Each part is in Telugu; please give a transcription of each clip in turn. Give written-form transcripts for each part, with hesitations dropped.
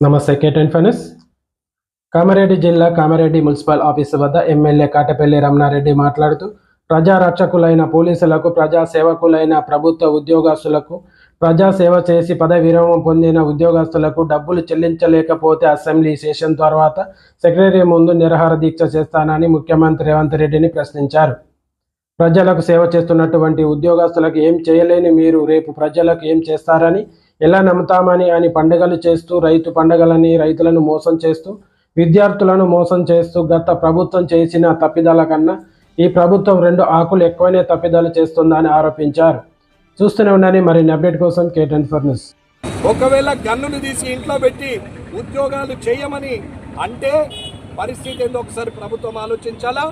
నమస్తే కేటెన్ ఫైనస్. కామారెడ్డి జిల్లా కామారెడ్డి మున్సిపల్ ఆఫీసు వద్ద ఎమ్మెల్యే కాటపల్లి రమణారెడ్డి మాట్లాడుతూ ప్రజారక్షకులైన పోలీసులకు, ప్రజాసేవకులైన ప్రభుత్వ ఉద్యోగస్తులకు, ప్రజాసేవ చేసి పదవి విరమణ పొందిన ఉద్యోగస్తులకు డబ్బులు చెల్లించలేకపోతే అసెంబ్లీ సెషన్ తర్వాత సెక్రటరీ ముందు నిరాహార దీక్ష చేస్తానని ముఖ్యమంత్రి రేవంత్ రెడ్డిని ప్రశ్నించారు. ప్రజలకు సేవ చేస్తున్నటువంటి ఉద్యోగస్తులకు ఏం చేయలేని మీరు రేపు ప్రజలకు ఏం చేస్తారని ఎలా నమ్ముతామని అని పండుగలు చేస్తూ రైతు పండుగలని రైతులను మోసం చేస్తూ విద్యార్థులను మోసం చేస్తూ గత ప్రభుత్వం చేసిన తప్పిదాల కన్నా ఈ ప్రభుత్వం 2 ఆకులు ఎక్కువనే తప్పిదాలు చేస్తుందని ఆరోపించారు. చూస్తూనే ఉండండి మరిన్ని అప్డేట్ కోసం కేటెన్ ఫర్నస్. ఒకవేళ గన్నులు తీసి ఇంట్లో పెట్టి ఉద్యోగాలు చేయమని అంటే పరిస్థితి ఏందో ఒకసారి ప్రభుత్వం ఆలోచించాలా.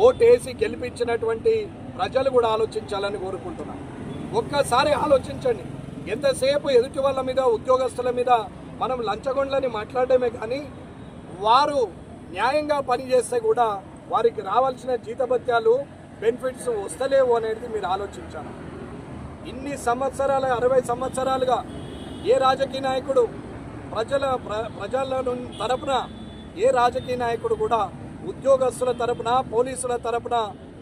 ఓటేసి గెలిపించినటువంటి ప్రజలు కూడా ఆలోచించాలని కోరుకుంటున్నాను. ఒక్కసారి ఆలోచించండి. ఎంతసేపు ఎదుటి వాళ్ళ మీద, ఉద్యోగస్తుల మీద మనం లంచగొండ్లని మాట్లాడమే కానీ వారు న్యాయంగా పనిచేస్తే కూడా వారికి రావాల్సిన జీతభత్యాలు, బెనిఫిట్స్ వస్తలేవు అనేది మీరు ఆలోచించాలి. ఇన్ని సంవత్సరాలు, 60 సంవత్సరాలుగా ఏ రాజకీయ నాయకుడు ప్రజల తరపున ఏ రాజకీయ నాయకుడు కూడా ఉద్యోగస్తుల తరపున, పోలీసుల తరపున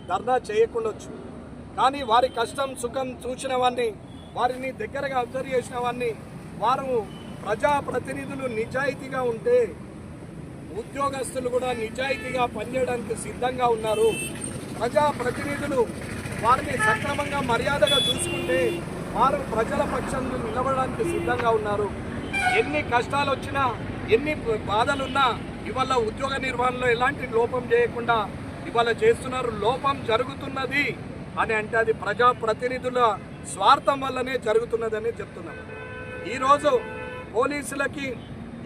ధర్నా చేయకుండొచ్చు. కానీ వారి కష్టం సుఖం చూసిన వారిని, వారిని దగ్గరగా అబ్జర్వ్ చేసిన వారిని, వారు ప్రజాప్రతినిధులు నిజాయితీగా ఉంటే ఉద్యోగస్తులు కూడా నిజాయితీగా పనిచేయడానికి సిద్ధంగా ఉన్నారు. ప్రజాప్రతినిధులు వారిని సక్రమంగా మర్యాదగా చూసుకుంటే వారు ప్రజల పక్షంలో నిలబడడానికి సిద్ధంగా ఉన్నారు. ఎన్ని కష్టాలు వచ్చినా, ఎన్ని బాధలున్నా ఇవాళ ఉద్యోగ నిర్వహణలో ఎలాంటి లోపం చేయకుండా ఇవాళ చేస్తున్నారు. లోపం జరుగుతున్నది అని అంటే అది ప్రజాప్రతినిధుల స్వార్థం వల్లనే జరుగుతున్నదని చెప్తున్నాను. ఈరోజు పోలీసులకి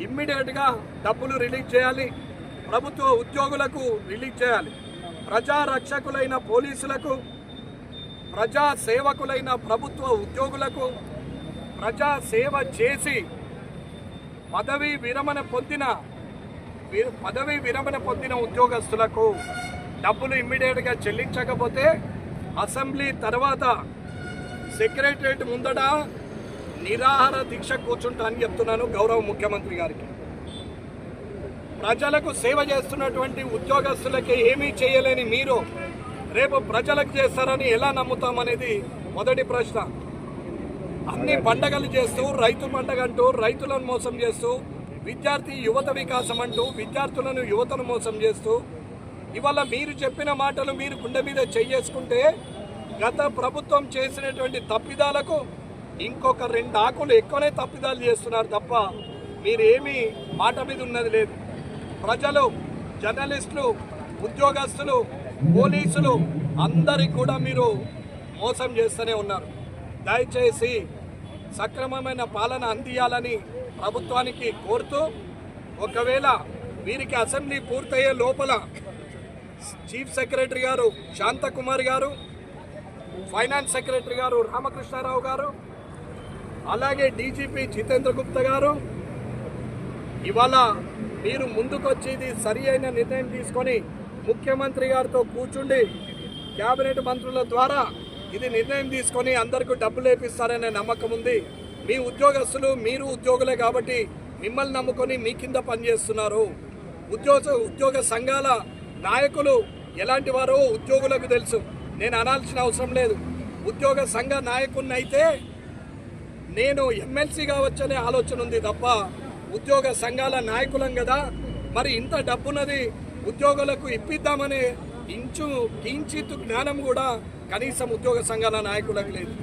ఇమ్మీడియట్గా డబ్బులు రిలీజ్ చేయాలి, ప్రభుత్వ ఉద్యోగులకు రిలీజ్ చేయాలి. ప్రజారక్షకులైన పోలీసులకు, ప్రజా సేవకులైన ప్రభుత్వ ఉద్యోగులకు, ప్రజా సేవ చేసి పదవీ విరమణ పొందిన ఉద్యోగస్తులకు డబ్బులు ఇమ్మీడియట్గా చెల్లించకపోతే అసెంబ్లీ తర్వాత సెక్రటరియట్ ముందట నిరాహార దీక్ష కూర్చుంటా అని చెప్తున్నాను గౌరవ ముఖ్యమంత్రి గారికి. ప్రజలకు సేవ చేస్తున్నటువంటి ఉద్యోగస్తులకి ఏమీ చేయలేని మీరు రేపు ప్రజలకు చేస్తారని ఎలా నమ్ముతామనేది మొదటి ప్రశ్న. అన్ని పండగలు చేస్తూ, రైతు పండగ అంటూ రైతులను మోసం చేస్తూ, విద్యార్థి యువత వికాసం అంటూ విద్యార్థులను, యువతను మోసం చేస్తూ ఇవాళ మీరు చెప్పిన మాటలు మీరు గుండె మీద చేసుకుంటే గత ప్రభుత్వం చేసినటువంటి తప్పిదాలకు ఇంకొక 2 ఆకులు ఎక్కువనే తప్పిదాలు చేస్తున్నారు తప్ప మీరేమీ మాట మీద ఉన్నది లేదు. ప్రజలు, జర్నలిస్టులు, ఉద్యోగస్తులు, పోలీసులు అందరికి కూడా మీరు మోసం చేస్తూనే ఉన్నారు. దయచేసి సక్రమమైన పాలన అందియాలని ప్రభుత్వానికి కోరుతూ, ఒకవేళ వీరికి అసెంబ్లీ పూర్తయ్యే లోపల చీఫ్ సెక్రటరీ గారు శాంతకుమార్ గారు, ఫైనాన్స్ సెక్రటరీ గారు రామకృష్ణారావు గారు, అలాగే డీజీపీ జితేంద్ర గుప్తా గారు ఇవాళ మీరు ముందుకొచ్చేది సరి అయిన నిర్ణయం తీసుకొని ముఖ్యమంత్రి గారితో కూర్చుండి కేబినెట్ మంత్రుల ద్వారా ఇది నిర్ణయం తీసుకొని అందరికీ డబ్బులు వేపిస్తారనే నమ్మకం ఉంది. మీ ఉద్యోగస్తులు, మీరు ఉద్యోగులే కాబట్టి మిమ్మల్ని నమ్ముకొని మీ కింద పనిచేస్తున్నారు. ఉద్యోగ సంఘాల నాయకులు ఎలాంటి వారో ఉద్యోగులకు తెలుసు, నేను అనాల్సిన అవసరం లేదు. ఉద్యోగ సంఘ నాయకుడిని అయితే నేను ఎమ్మెల్సీ కావచ్చనే ఆలోచన ఉంది తప్ప ఉద్యోగ సంఘాల నాయకులం కదా, మరి ఇంత డబ్బున్నది ఉద్యోగులకు ఇప్పిద్దామనే కించిత్ జ్ఞానం కూడా కనీసం ఉద్యోగ సంఘాల నాయకులకు లేదు.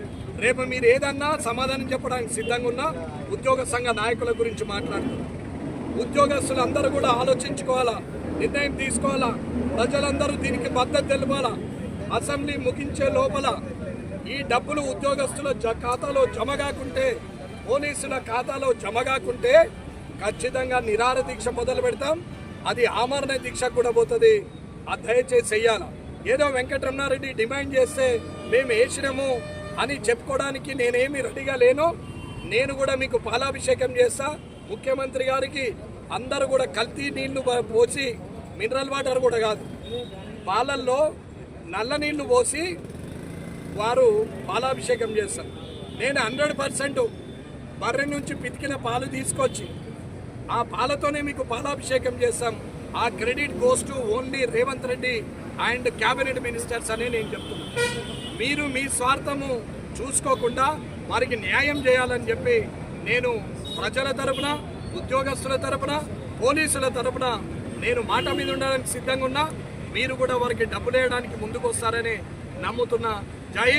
రేపు మీరు ఏదన్నా సమాధానం చెప్పడానికి సిద్ధంగా ఉన్నా ఉద్యోగ సంఘ నాయకుల గురించి మాట్లాడుతున్నారు. ఉద్యోగస్తులందరూ కూడా ఆలోచించుకోవాలా, నిర్ణయం తీసుకోవాలా. ప్రజలందరూ దీనికి మద్దతు తెలపాలా. అసెంబ్లీ ముగించే లోపల ఈ డబ్బులు ఉద్యోగస్తుల ఖాతాలో జమ కాకుంటే, పోలీసుల ఖాతాలో జమ కాకుంటే ఖచ్చితంగా నిరాహార దీక్ష మొదలు పెడతాం. అది ఆమరణ దీక్ష కూడా పోతుంది. అది దయచేసి చెయ్యాలా. ఏదో వెంకటరమణారెడ్డి డిమాండ్ చేస్తే మేము వేసినాము అని చెప్పుకోవడానికి నేనేమి రెడీగా లేను. నేను కూడా మీకు పాలాభిషేకం చేస్తా. ముఖ్యమంత్రి గారికి అందరూ కూడా కల్తీ నీళ్లు పోసి, మినరల్ వాటర్ కూడా కాదు, పాలల్లో నల్ల నీళ్లు పోసి వారు పాలాభిషేకం చేస్తారు. నేను 100% బర్రె నుంచి పితికిన పాలు తీసుకొచ్చి ఆ పాలతోనే మీకు పాలాభిషేకం చేస్తాం. ఆ credit goes to only Revanth Reddy and cabinet ministers అనే నేను చెప్తున్నాను. మీరు మీ స్వార్థము చూసుకోకుండా వారికి న్యాయం చేయాలని చెప్పి నేను ప్రజల తరపున, ఉద్యోగస్తుల తరపున, పోలీసుల తరపున నేను మాట మీద ఉండడానికి సిద్ధంగా ఉన్నా. మీరు కూడా వారికి డబ్బులు వేయడానికి ముందుకు వస్తారని నమ్ముతున్నా. జై